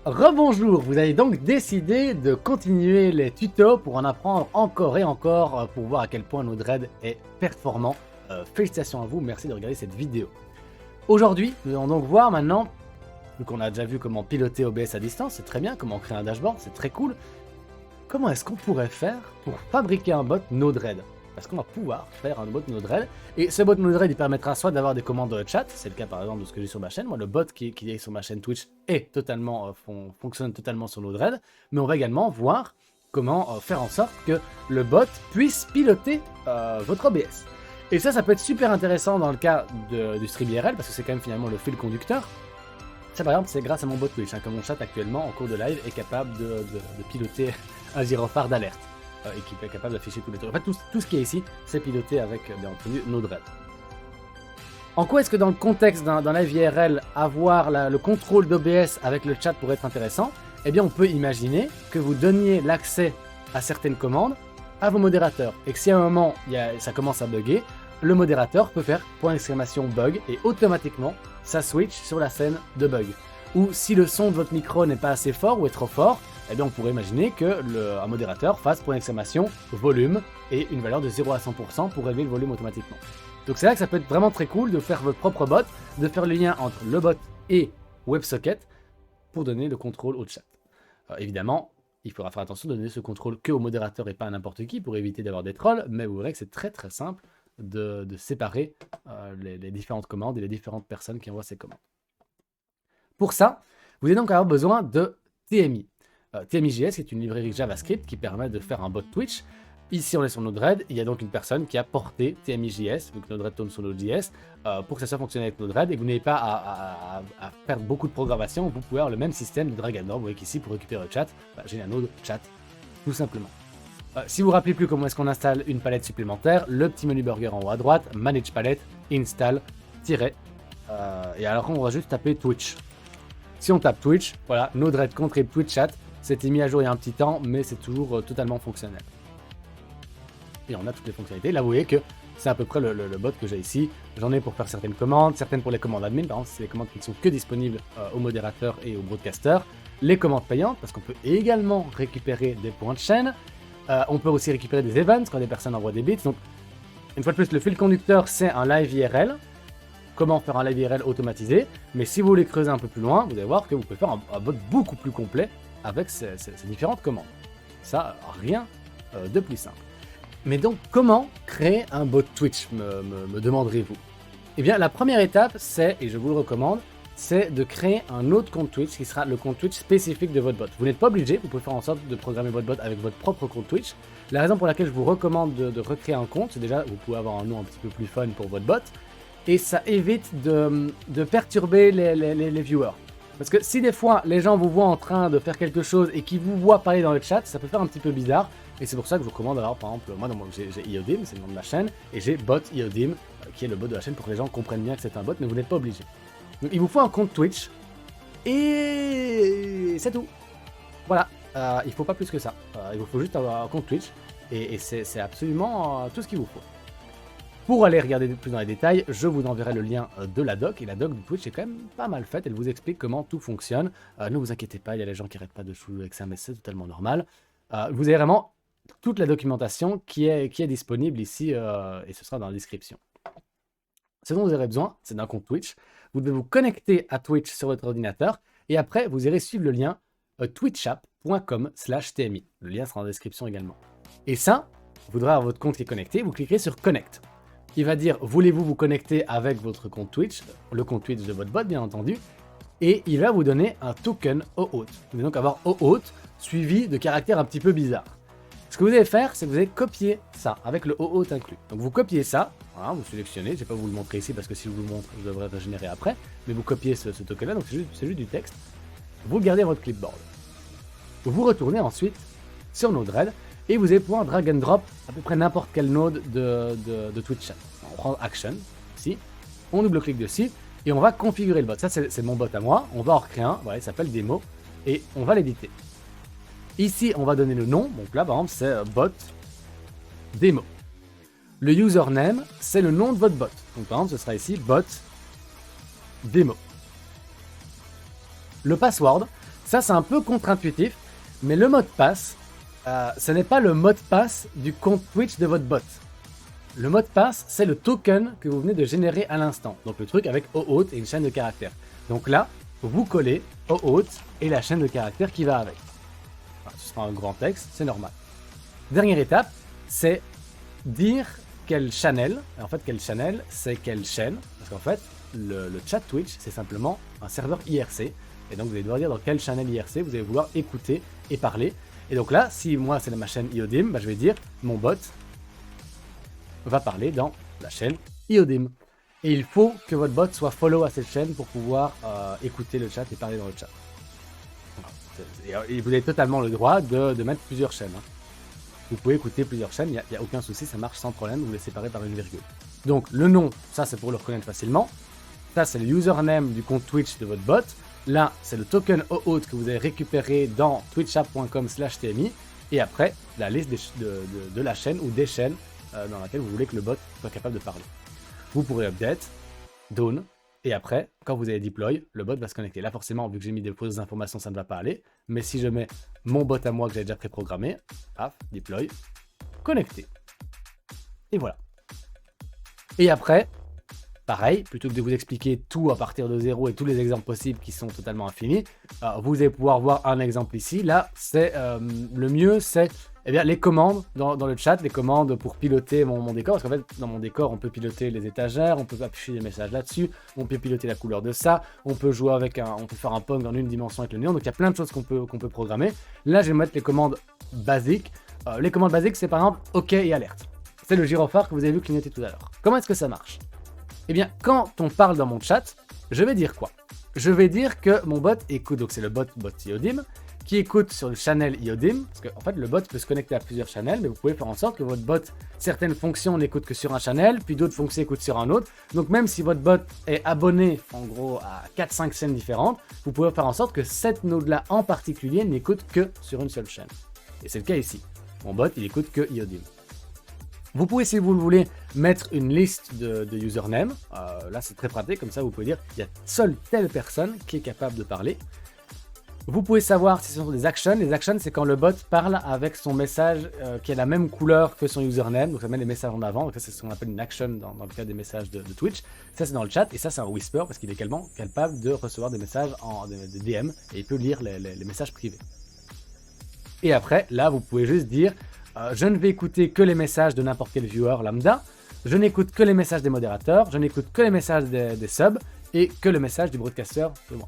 Rebonjour, vous avez donc décidé de continuer les tutos pour en apprendre encore et encore pour voir à quel point Node-RED est performant. Félicitations à vous, merci de regarder cette vidéo. Aujourd'hui, nous allons donc voir maintenant, vu qu'on a déjà vu comment piloter OBS à distance, c'est très bien, comment créer un dashboard, c'est très cool. Comment est-ce qu'on pourrait faire pour fabriquer un bot Node-RED? Parce qu'on va pouvoir faire un bot Node-RED, et ce bot Node-RED il permettra soit d'avoir des commandes chat, c'est le cas par exemple de ce que j'ai sur ma chaîne, moi le bot qui est sur ma chaîne Twitch est totalement, fonctionne totalement sur Node-RED, mais on va également voir comment faire en sorte que le bot puisse piloter votre OBS. Et ça peut être super intéressant dans le cas du stream IRL, parce que c'est quand même finalement le fil conducteur. Ça par exemple c'est grâce à mon bot Twitch, que mon chat actuellement en cours de live est capable de piloter un gyrophare d'alerte. Et qui est capable d'afficher tous les trucs. En fait, tout ce qui est ici, c'est piloté avec, bien entendu, Node-RED. En quoi est-ce que dans le contexte d'un live IRL, avoir le contrôle d'OBS avec le chat pourrait être intéressant? Eh bien, on peut imaginer que vous donniez l'accès à certaines commandes à vos modérateurs. Et que si à un moment, ça commence à bugger, le modérateur peut faire *bug et automatiquement, ça switch sur la scène de bug. Ou si le son de votre micro n'est pas assez fort ou est trop fort, eh bien on pourrait imaginer que un modérateur fasse volume et une valeur de 0 à 100% pour élever le volume automatiquement. Donc c'est là que ça peut être vraiment très cool de faire votre propre bot, de faire le lien entre le bot et WebSocket pour donner le contrôle au chat. Évidemment, il faudra faire attention de donner ce contrôle que au modérateur et pas à n'importe qui pour éviter d'avoir des trolls, mais vous verrez que c'est très très simple de séparer les différentes commandes et les différentes personnes qui envoient ces commandes. Pour ça, vous allez donc avoir besoin de TMI. TMI.js est une librairie JavaScript qui permet de faire un bot Twitch. Ici, on est sur Node-RED. Il y a donc une personne qui a porté TMI.js, donc Node-RED tourne sur Node.js, pour que ça soit fonctionnel avec Node-RED et que vous n'ayez pas à faire beaucoup de programmation. Vous pouvez avoir le même système de drag and drop. Vous voyez qu'ici, pour récupérer le chat, j'ai un Node chat, tout simplement. Si vous ne vous rappelez plus comment est-ce qu'on installe une palette supplémentaire, le petit menu burger en haut à droite, Manage Palette, Install, tiret. Et alors, on va juste taper Twitch. Si on tape Twitch, voilà, Node-RED contrib Twitch chat. C'était mis à jour il y a un petit temps, mais c'est toujours totalement fonctionnel. Et on a toutes les fonctionnalités. Là, vous voyez que c'est à peu près le bot que j'ai ici. J'en ai pour faire certaines commandes, certaines pour les commandes admin. Par exemple, c'est les commandes qui ne sont que disponibles aux modérateurs et aux broadcasters. Les commandes payantes, parce qu'on peut également récupérer des points de chaîne. On peut aussi récupérer des events quand des personnes envoient des bits. Donc, une fois de plus, le fil conducteur, c'est un live IRL. Comment faire un live IRL automatisé. Mais si vous voulez creuser un peu plus loin, vous allez voir que vous pouvez faire un bot beaucoup plus complet avec ces différentes commandes. Ça, rien de plus simple. Mais donc, comment créer un bot Twitch, me demanderez-vous? Eh bien, la première étape, c'est, et je vous le recommande, c'est de créer un autre compte Twitch qui sera le compte Twitch spécifique de votre bot. Vous n'êtes pas obligé, vous pouvez faire en sorte de programmer votre bot avec votre propre compte Twitch. La raison pour laquelle je vous recommande de recréer un compte, c'est déjà, vous pouvez avoir un nom un petit peu plus fun pour votre bot, et ça évite de perturber les viewers. Parce que si des fois les gens vous voient en train de faire quelque chose et qu'ils vous voient parler dans le chat, ça peut faire un petit peu bizarre. Et c'est pour ça que je vous recommande d'avoir, par exemple, moi j'ai Iodim, c'est le nom de ma chaîne, et j'ai bot Iodim, qui est le bot de la chaîne pour que les gens comprennent bien que c'est un bot, mais vous n'êtes pas obligé. Donc il vous faut un compte Twitch, et c'est tout. Voilà, il ne faut pas plus que ça. Il vous faut juste avoir un compte Twitch, et c'est absolument tout ce qu'il vous faut. Pour aller regarder plus dans les détails, je vous enverrai le lien de la doc, et la doc de Twitch est quand même pas mal faite, elle vous explique comment tout fonctionne. Ne vous inquiétez pas, il y a les gens qui n'arrêtent pas de chouer avec ça, mais c'est totalement normal. Vous avez vraiment toute la documentation qui est disponible ici, et ce sera dans la description. Ce dont vous aurez besoin, c'est d'un compte Twitch. Vous devez vous connecter à Twitch sur votre ordinateur, et après, vous irez suivre le lien twitchapp.com/tmi. Le lien sera en description également. Et ça, vous devrez avoir votre compte qui est connecté, vous cliquerez sur Connect. Il va dire, voulez-vous vous connecter avec votre compte Twitch, le compte Twitch de votre bot bien entendu, et il va vous donner un token OAuth. Vous allez donc avoir OAuth suivi de caractères un petit peu bizarres. Ce que vous allez faire, c'est que vous allez copier ça avec le OAuth inclus. Donc vous copiez ça, voilà, vous sélectionnez, je ne vais pas vous le montrer ici parce que si je vous le montre, je devrais régénérer après, mais vous copiez ce token là, donc c'est juste du texte. Vous le gardez à votre clipboard. Vous retournez ensuite sur Node-RED, et vous allez pouvoir drag and drop à peu près n'importe quel node de Twitch chat. On prend Action, ici, on double-clique dessus, et on va configurer le bot. Ça, c'est mon bot à moi. On va en recréer un, voilà, il s'appelle Démo, et on va l'éditer. Ici, on va donner le nom, donc là, par exemple, c'est bot Démo. Le username, c'est le nom de votre bot. Donc par exemple, ce sera ici bot Démo. Le password, Ça, c'est un peu contre-intuitif, mais le mot de passe, ce n'est pas le mot de passe du compte Twitch de votre bot. Le mot de passe, c'est le token que vous venez de générer à l'instant. Donc le truc avec OAuth et une chaîne de caractères. Donc là, vous collez OAuth et la chaîne de caractères qui va avec. Enfin, ce sera un grand texte, c'est normal. Dernière étape, c'est dire quel channel. En fait, quel channel, c'est quelle chaîne. Parce qu'en fait, le chat Twitch, c'est simplement un serveur IRC. Et donc, vous allez devoir dire dans quel channel IRC vous allez vouloir écouter et parler. Et donc là, si moi, c'est ma chaîne IODIM, bah, je vais dire mon bot va parler dans la chaîne IODIM. Et il faut que votre bot soit follow à cette chaîne pour pouvoir écouter le chat et parler dans le chat. Et vous avez totalement le droit de mettre plusieurs chaînes. Hein. Vous pouvez écouter plusieurs chaînes, il n'y a aucun souci, ça marche sans problème, vous les séparez par une virgule. Donc le nom, ça c'est pour le reconnaître facilement. Ça c'est le username du compte Twitch de votre bot. Là, c'est le token OAuth que vous avez récupéré dans twitchapp.com/tmi. Et après, la liste de la chaîne ou des chaînes dans laquelle vous voulez que le bot soit capable de parler. Vous pourrez update, down, et après, quand vous avez deploy, le bot va se connecter. Là, forcément, vu que j'ai mis des fausses informations, ça ne va pas aller. Mais si je mets mon bot à moi que j'ai déjà préprogrammé, paf, deploy, connecté. Et voilà. Et après, pareil, plutôt que de vous expliquer tout à partir de zéro et tous les exemples possibles qui sont totalement infinis, vous allez pouvoir voir un exemple ici. Là, c'est le mieux, c'est les commandes dans le chat, les commandes pour piloter mon décor. Parce qu'en fait, dans mon décor, on peut piloter les étagères, on peut afficher des messages là-dessus, on peut piloter la couleur de ça, on peut jouer avec on peut faire un Pong en une dimension avec le néon. Donc il y a plein de choses qu'on peut programmer. Là, je vais mettre les commandes basiques. Les commandes basiques, c'est par exemple OK et alerte. C'est le gyrophare que vous avez vu clignoter tout à l'heure. Comment est-ce que ça marche? Eh bien, quand on parle dans mon chat, je vais dire quoi? Je vais dire que mon bot écoute, donc c'est le bot IODIM, qui écoute sur le channel IODIM, parce qu'en fait, le bot peut se connecter à plusieurs channels, mais vous pouvez faire en sorte que votre bot, certaines fonctions n'écoutent que sur un channel, puis d'autres fonctions écoutent sur un autre. Donc même si votre bot est abonné, en gros, à 4-5 chaînes différentes, vous pouvez faire en sorte que cette node-là en particulier n'écoute que sur une seule chaîne. Et c'est le cas ici. Mon bot, il écoute que IODIM. Vous pouvez, si vous le voulez, mettre une liste de username. Là, c'est très pratique. Comme ça, vous pouvez dire il y a seule telle personne qui est capable de parler. Vous pouvez savoir si ce sont des actions. Les actions, c'est quand le bot parle avec son message qui a la même couleur que son username. Donc, ça met les messages en avant. Donc, ça, c'est ce qu'on appelle une action dans le cas des messages de Twitch. Ça, c'est dans le chat. Et ça, c'est un whisper parce qu'il est également capable de recevoir des messages des DM. Et il peut lire les messages privés. Et après, là, vous pouvez juste dire je ne vais écouter que les messages de n'importe quel viewer lambda, je n'écoute que les messages des modérateurs, je n'écoute que les messages des subs et que le message du broadcaster de moi.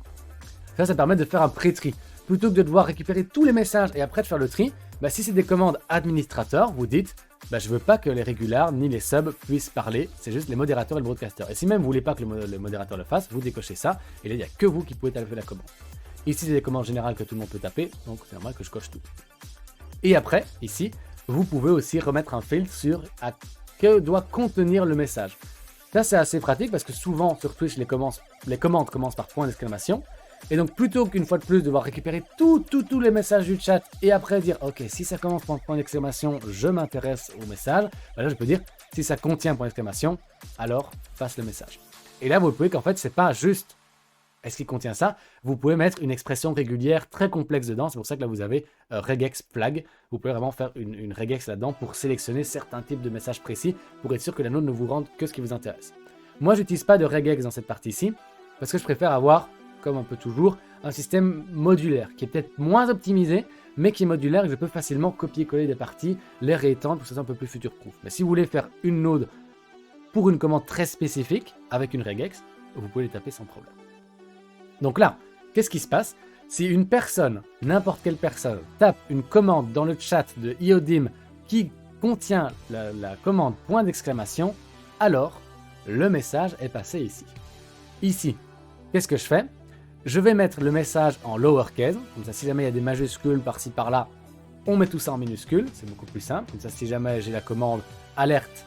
Ça permet de faire un pré-tri. Plutôt que de devoir récupérer tous les messages et après de faire le tri, si c'est des commandes administrateurs, vous dites je ne veux pas que les régulars ni les subs puissent parler, c'est juste les modérateurs et le broadcaster. Et si même vous ne voulez pas que le modérateur le fasse, vous décochez ça et là il n'y a que vous qui pouvez taper la commande. Ici c'est des commandes générales que tout le monde peut taper, donc c'est normal que je coche tout. Et après, ici, vous pouvez aussi remettre un filtre sur que doit contenir le message. Ça, c'est assez pratique parce que souvent sur Twitch, les commandes commencent par point d'exclamation. Et donc, plutôt qu'une fois de plus devoir récupérer tous les messages du chat et après dire ok, si ça commence par point d'exclamation, je m'intéresse au message. Là, je peux dire si ça contient point d'exclamation, alors passe le message. Et là, vous pouvez qu'en fait, c'est pas juste est-ce qu'il contient ça? Vous pouvez mettre une expression régulière très complexe dedans. C'est pour ça que là, vous avez regex flag. Vous pouvez vraiment faire une regex là-dedans pour sélectionner certains types de messages précis pour être sûr que la node ne vous rende que ce qui vous intéresse. Moi, j'utilise pas de regex dans cette partie-ci parce que je préfère avoir, comme un peu toujours, un système modulaire qui est peut-être moins optimisé, mais qui est modulaire et que je peux facilement copier-coller des parties, les réétendre pour que ce soit un peu plus future-proof. Mais si vous voulez faire une node pour une commande très spécifique avec une regex, vous pouvez les taper sans problème. Donc là, qu'est-ce qui se passe? Si une personne, n'importe quelle personne, tape une commande dans le chat de IODIM qui contient la commande point d'exclamation, alors le message est passé ici. Ici, qu'est-ce que je fais? Je vais mettre le message en lowercase, comme ça si jamais il y a des majuscules par-ci par-là, on met tout ça en minuscule, c'est beaucoup plus simple. Comme ça si jamais j'ai la commande alerte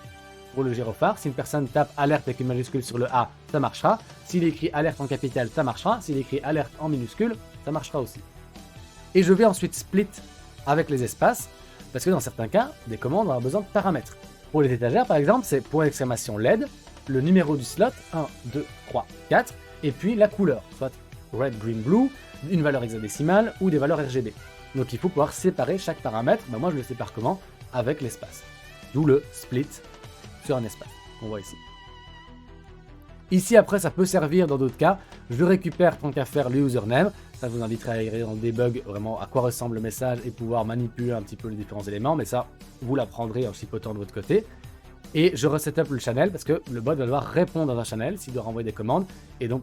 pour le gyrophare, si une personne tape alerte avec une majuscule sur le A, ça marchera. S'il écrit alerte en capital, ça marchera. S'il écrit alerte en minuscule, ça marchera aussi. Et je vais ensuite split avec les espaces, parce que dans certains cas, des commandes vont avoir besoin de paramètres. Pour les étagères, par exemple, c'est point d'exclamation LED, le numéro du slot, 1, 2, 3, 4, et puis la couleur, soit red, green, blue, une valeur hexadécimale ou des valeurs RGB. Donc il faut pouvoir séparer chaque paramètre. Moi je le sépare comment? Avec l'espace. D'où le split sur un espace qu'on voit ici. Ici après ça peut servir dans d'autres cas. Je récupère tant qu'à faire le username. Ça vous inviterait à aller dans le debug vraiment à quoi ressemble le message et pouvoir manipuler un petit peu les différents éléments. Mais ça, vous l'apprendrez en chipotant de votre côté. Et je resetup le channel parce que le bot va devoir répondre dans un channel s'il doit renvoyer des commandes. Et donc,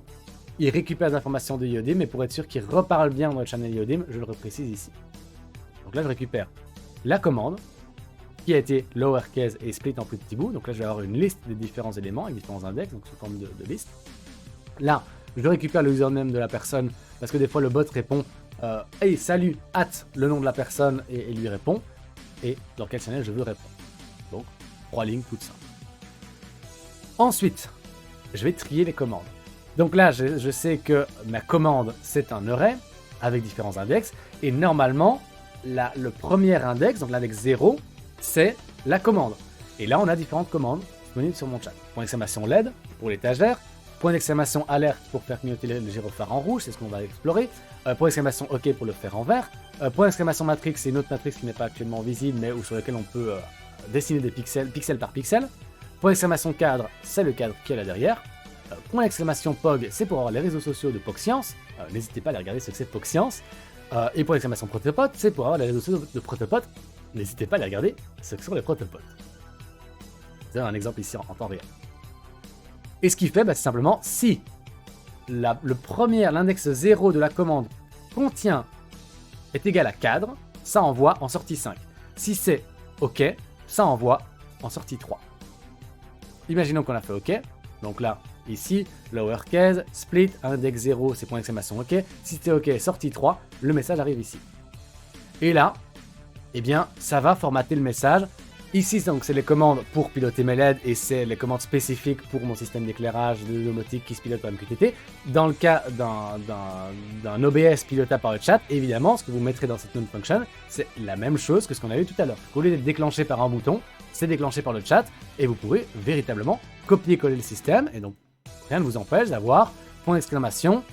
il récupère les informations de Yodim, mais pour être sûr qu'il reparle bien dans le channel Yodim, je le reprécise ici. Donc là, je récupère la commande qui a été lowercase et split en plus petits bouts. Donc là, je vais avoir une liste des différents éléments avec différents index, donc sous forme de liste. Là, je récupère le username de la personne parce que des fois, le bot répond hey, salut, le nom de la personne et lui répond. Et dans quel channel je veux répondre. Donc, 3 lignes toutes simples. Ensuite, je vais trier les commandes. Donc là, je sais que ma commande, c'est un array avec différents index. Et normalement, le premier index, donc l'index 0, c'est la commande. Et là, on a différentes commandes disponibles sur mon chat. Point d'exclamation LED pour l'étagère. Point d'exclamation alerte pour faire clignoter le gyrophare en rouge, c'est ce qu'on va explorer. Point d'exclamation OK pour le faire en vert. Point d'exclamation matrix, c'est une autre matrice qui n'est pas actuellement visible, mais sur laquelle on peut dessiner des pixels, pixel par pixel. Point d'exclamation cadre, c'est le cadre qui est là derrière. Point d'exclamation POG, c'est pour avoir les réseaux sociaux de PogScience. N'hésitez pas à aller regarder ce que c'est PogScience. Et point d'exclamation Protopod, c'est pour avoir les réseaux sociaux de Protopod. N'hésitez pas à aller regarder ce que sont les Protopods. C'est un exemple ici en temps réel. Et ce qu'il fait, c'est simplement si l'index 0 de la commande contient est égal à cadre, ça envoie en sortie 5. Si c'est OK, ça envoie en sortie 3. Imaginons qu'on a fait OK. Donc là, ici, lowercase, split, index 0, c'est point d'exclamation OK. Si c'est OK, sortie 3, le message arrive ici. Et là, eh bien, ça va formater le message. Ici, donc, c'est les commandes pour piloter mes LED et c'est les commandes spécifiques pour mon système d'éclairage de domotique qui se pilote par MQTT. Dans le cas d'un OBS pilotable par le chat, évidemment, ce que vous mettrez dans cette non-function, c'est la même chose que ce qu'on a vu tout à l'heure. Au lieu d'être déclenché par un bouton, c'est déclenché par le chat et vous pourrez véritablement copier-coller le système. Et donc, rien ne vous empêche d'avoir point d'exclamation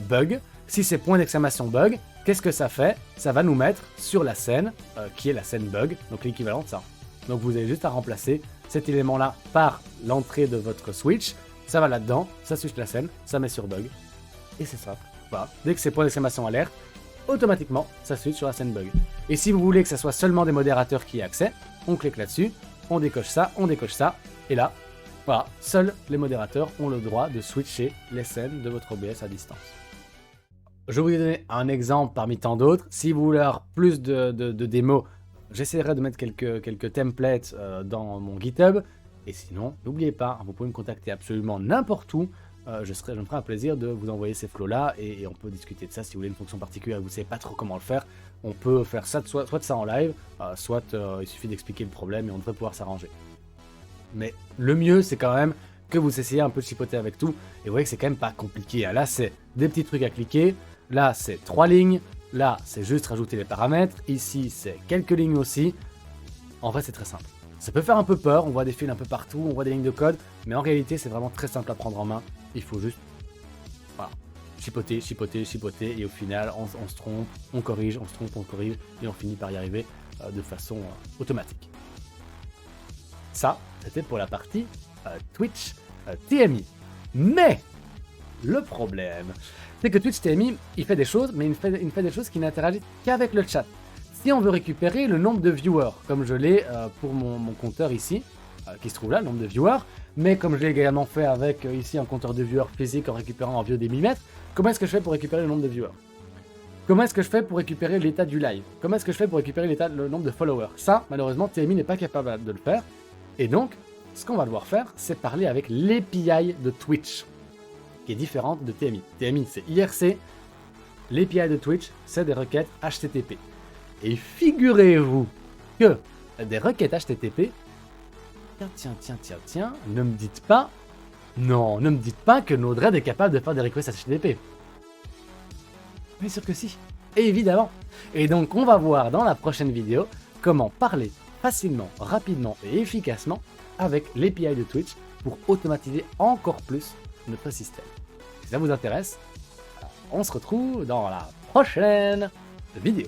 bug. Si c'est point d'exclamation bug, qu'est-ce que ça fait? Ça va nous mettre sur la scène qui est la scène bug, donc l'équivalent de ça. Donc vous avez juste à remplacer cet élément-là par l'entrée de votre switch. Ça va là-dedans, ça switch la scène, ça met sur bug. Et c'est ça. Voilà. Dès que c'est point d'exclamation alerte, automatiquement, ça switch sur la scène bug. Et si vous voulez que ça soit seulement des modérateurs qui aient accès, on clique là-dessus, on décoche ça, et là, voilà, seuls les modérateurs ont le droit de switcher les scènes de votre OBS à distance. Je vais vous donner un exemple parmi tant d'autres. Si vous voulez avoir plus de démos, j'essaierai de mettre quelques templates dans mon GitHub. Et sinon, n'oubliez pas, vous pouvez me contacter absolument n'importe où. Je me ferai un plaisir de vous envoyer ces flows-là et on peut discuter de ça. Si vous voulez une fonction particulière et vous ne savez pas trop comment le faire, on peut faire ça soit de ça en live, soit il suffit d'expliquer le problème et on devrait pouvoir s'arranger. Mais le mieux, c'est quand même que vous essayez un peu de chipoter avec tout. Et vous voyez que c'est quand même pas compliqué. Là, c'est des petits trucs à cliquer. Là, c'est 3 lignes. Là, c'est juste rajouter les paramètres. Ici, c'est quelques lignes aussi. En vrai, c'est très simple. Ça peut faire un peu peur. On voit des fils un peu partout. On voit des lignes de code. Mais en réalité, c'est vraiment très simple à prendre en main. Il faut juste chipoter. Et au final, on se trompe, on corrige, on se trompe, on corrige. Et on finit par y arriver de façon automatique. Ça, c'était pour la partie Twitch TMI. Mais le problème, c'est que Twitch TMI, il fait des choses, mais il fait des choses qui n'interagissent qu'avec le chat. Si on veut récupérer le nombre de viewers, comme je l'ai pour mon compteur ici, qui se trouve là, le nombre de viewers, mais comme je l'ai également fait avec ici un compteur de viewers physique en récupérant en vieux des millimètres, comment est-ce que je fais pour récupérer le nombre de viewers? Comment est-ce que je fais pour récupérer l'état du live? Comment est-ce que je fais pour récupérer le nombre de followers? Ça, malheureusement, TMI n'est pas capable de le faire. Et donc, ce qu'on va devoir faire, c'est parler avec l'API de Twitch, qui est différente de TMI. TMI, c'est IRC. L'API de Twitch, c'est des requêtes HTTP. Et figurez-vous que des requêtes HTTP... Tiens, ne me dites pas... Non, ne me dites pas que Node-RED est capable de faire des requests HTTP. Bien sûr que si, évidemment. Et donc, on va voir dans la prochaine vidéo comment parler facilement, rapidement et efficacement avec l'API de Twitch pour automatiser encore plus notre système. Si ça vous intéresse, on se retrouve dans la prochaine vidéo.